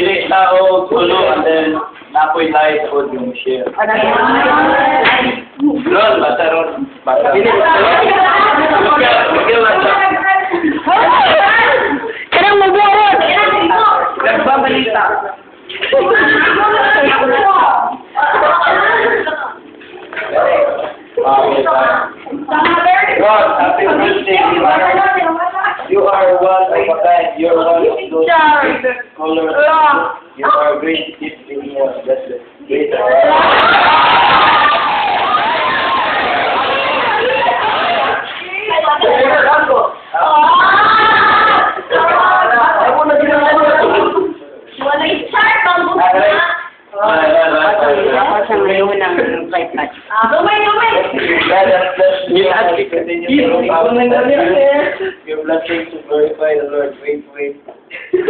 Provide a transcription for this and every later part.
Dili tao, gulo, and then napoy light o yung share. Ron, basta Ron. Basta. Kanang mabuhat! Nagbabalita. Ron, happy birthday. You are one of a kind. You are one of those colors. You are a great gift in your blessed. Great. Your blessing to glorify the Lord. Wait. The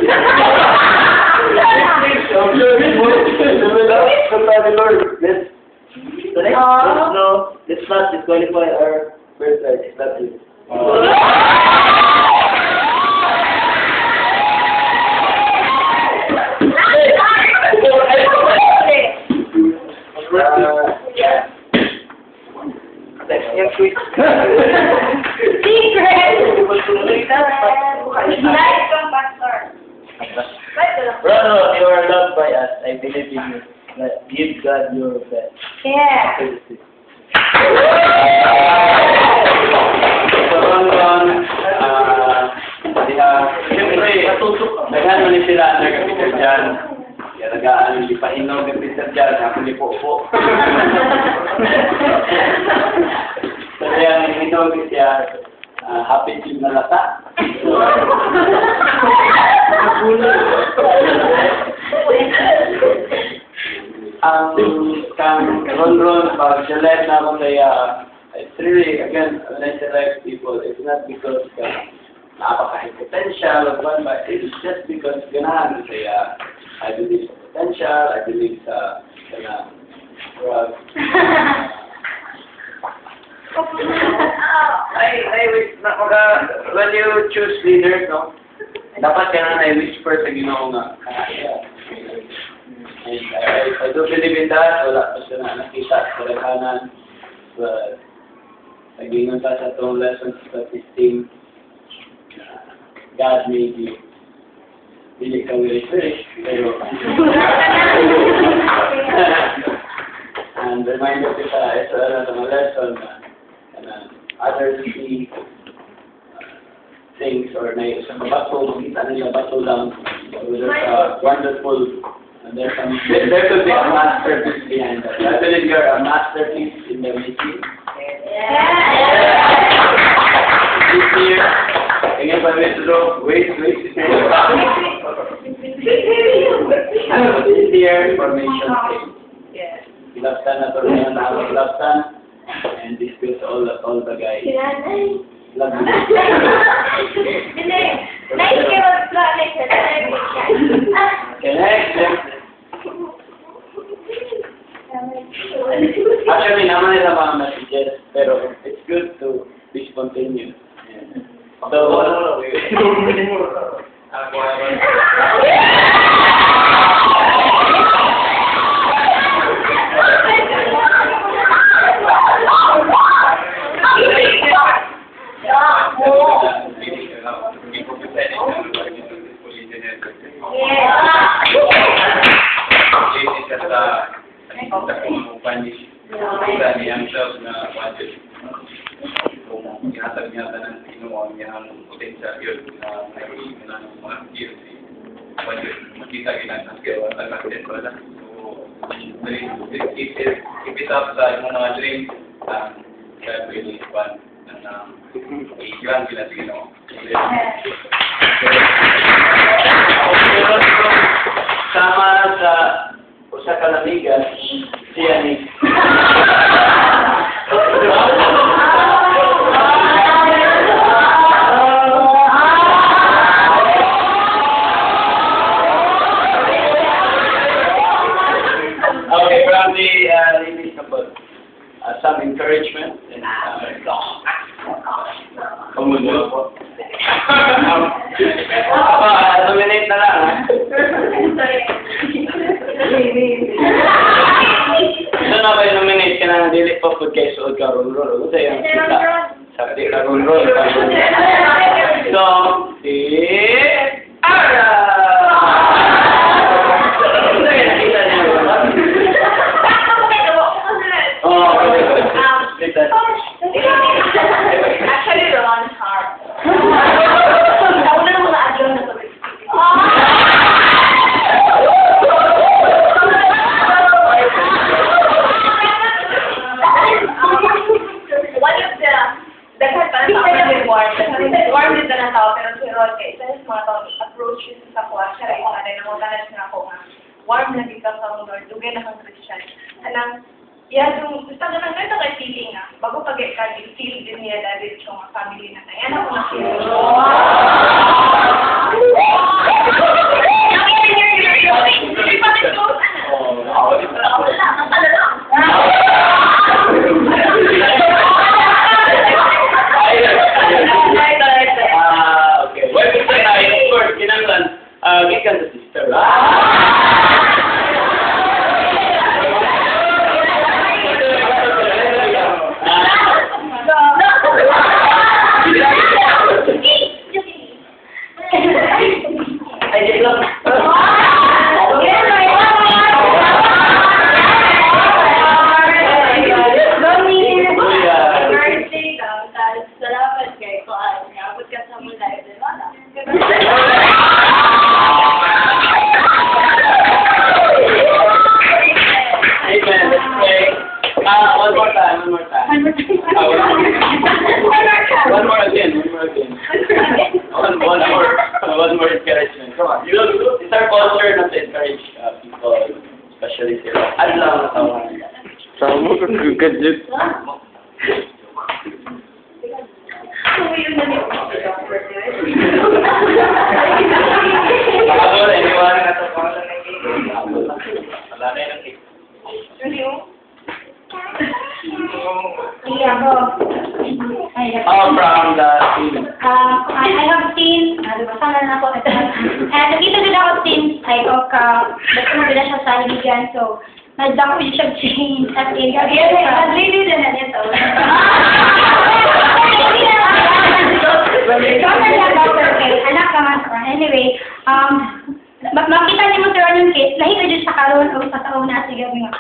Lord. Let's not disqualify our birthright. It's not you. Brother, you are loved by us. I believe in you. Give God your best. Siyempre, naghan man sila nag-Peter dyan. Kaya nagaan, hindi pa inom ng Peter dyan. Ako di po. Kaya inom siya, happy team na lata. Ang Ron, pag select na ako kaya, it's really, again, when I select people, it's not because napakaing potential, but it's just because ganahan kaya I believe sa potential, I believe sa I wish na when you choose leaders, no, dapat ka na whisper sa Ginoo nga and I do believe in that. Wala pa siya na nakita sa rekanan, but nagingon ta sa itong lessons sa team. God made you. Hindi ka wish, pero and reminder kita, ito na itong lesson na others see things or na isang bato, kita nila bato lang. So there's wonderful, and there could be a masterpiece behind that. I believe you're a masterpiece in the making. This year, again, by wait. This year, formation phase. Ilaptan na to rin na ako ilaptan, and this goes to all the guys. Love you. Actually, naman nila mga messages, pero it's good to be spontaneous. So, potential yun na naging mga skills. Makita ginang skill at nag-access wala. So, keep it up sa mga dreams sa really fun na i-grant sila sa Ginoo. Sama sa usa ka namigas siya ni some encouragement and Nominate na lang, ha? Ito na ba yung nominate ka na dili pa po kay suod ka rulrol? Ano sa'yo? Sabi ka rulrol. So, si... Ara! Nakita niyo ba? Oo, Actually, Ron's heart. Una ng mga adyo na to. One of the daghan pa na tao na warm. Warm din na tao, pero si Ron kay isa sa mga tao approach yun sa kuha siya rin sa na mga tanas na ako nga. Warm na dito sa mga Lord, dugay na kang Christian. Anang, yan yung, gusto ko nang ganito kay feeling nga, bago pag-i-card, feel din niya dahil sa mga family na na. Yan ako na feeling. Okay. Well, kasi tayo, of course, kinanglan, gikan sa sister. Ay, di lang. Salamat kay Kuan. Abot ka sa mula. Amen. Okay. One more time. One more again. One more encouragement. Come on. It's our culture not to encourage people, especially sila. Adlaw na tawa. Sama ka kagad. Anyone na ito pangalan ng game? Wala na yung game. From the team. I have seen, nabasa na ako ito. Nakita din ako since I got basta mo bila siya sa Ligan, so nagdako din siya change at area. Nag-lady din na nito. Anak ka nga. Anyway, makita niyo mo sa running case, lahi na dyan sa karoon o sa taon na sige nga.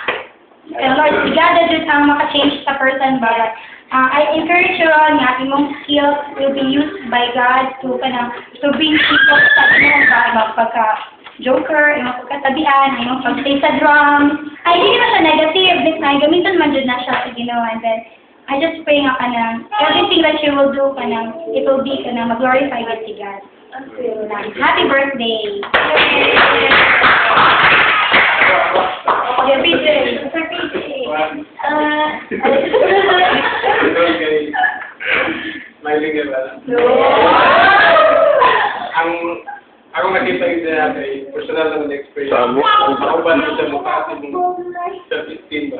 Kaya Lord, igada dyan ang maka-change sa person ba? I encourage you all nga, imong skills will be used by God to bring people sa imong ba, pagka-joker, imong pagkatabian, imong pag-play sa drums. Ay, hindi naman siya negative. Ay, gamitan man dyan na siya sa ginawa. And then, I just pray nga kanang, everything that you will do, kanang, it will be kanang mag-glorify with si God. Happy birthday! Okay, PJ. Sir PJ. Smiling ka ba? Ako nakita yung sinabi, personal naman na experience. Ako ba na siya mukha kasi mong self-esteem ba?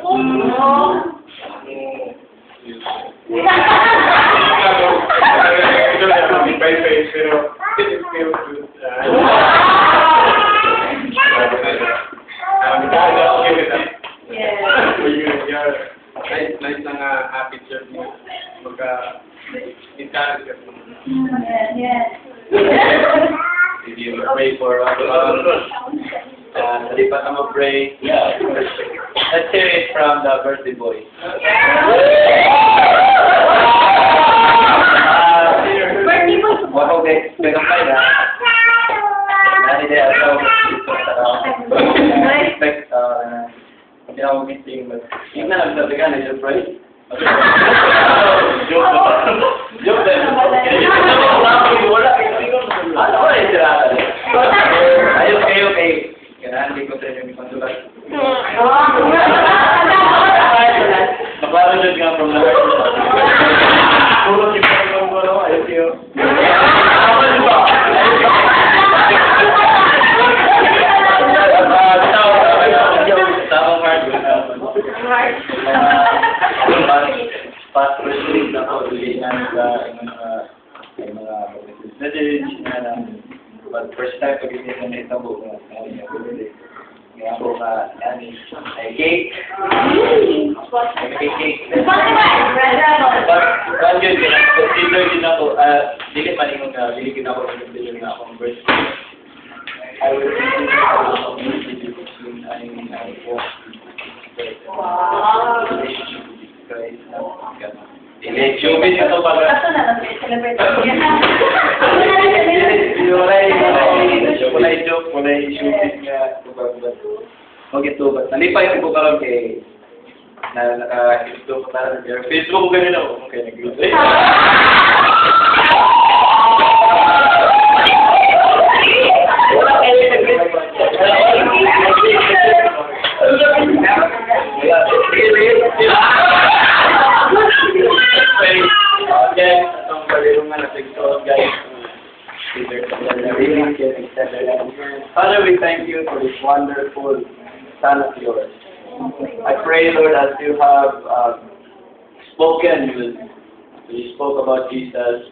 Pero it feels good. Nice lang habit siya magka-encourage ka. Yes. Did you pray for Nalipat na mag-pray. Let's hear it from the birthday boy. What of the expect na? Nani de ato. Expect hindi ako meeting but hindi na lang sabi ka na siya pray. Joke din. Wala ano ba yung sila? Okay. Kailangan hindi ko sa inyo ipasulat. Magpapasunod nga from the heart. Puro si Panginoon, ayos yun. Tamang heart. Past first week na po, ulit namin sa mga But first time pag hindi na naitabo na kaya ako ay cake. May cake. But yun, consider din ako, dili pa rin nga, biligin ako ng akong birthday. I will consider soon I walk relationship with Christ. Showbiz na ito pala. Walay joke, walay showbiz nga. Huwag ito ba? Nalipay ko karoon kay naka-ito ko na Facebook ko ganun ako. Okay, nag-ito. Father, we thank you for this wonderful son of yours. I pray, Lord, as you have spoken, you spoke about Jesus,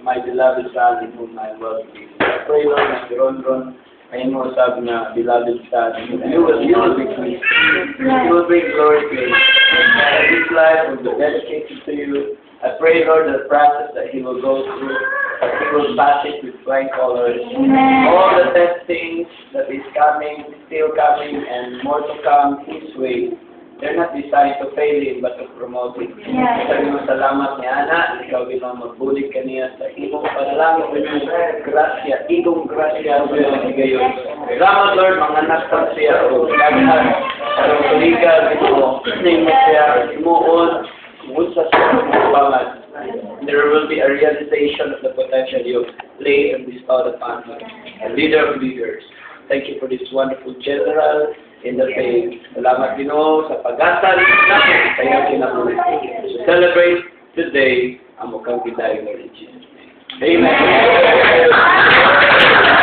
my beloved son in whom I love you. I pray, Lord, that Ron, I know sabi na beloved son, you will be pleased. You will bring glory to you. And this life will be dedicated to you. I pray, Lord, the process that he will go through, that he will pass it with flying colors. All the testings that is coming, still coming, and more to come his way, they're not designed to fail him, but to promote him. Sabi mo, salamat ni Ana, ikaw bilang magbulig ka niya sa imong panalangin with yung grasya, igong grasya, o yung igayon. Salamat, Lord, mga nastan siya, o laghan, sa tuligan, ito, name mo siya, imuon, sa pangat. There will be a realization of the potential you lay and bestowed upon him, a leader of leaders. Thank you for this wonderful general in the faith. Salamat Ginoo sa pag-asal natin sa iyong kinabuhi. To celebrate today ang mukhang kita in Jesus' name. Amen.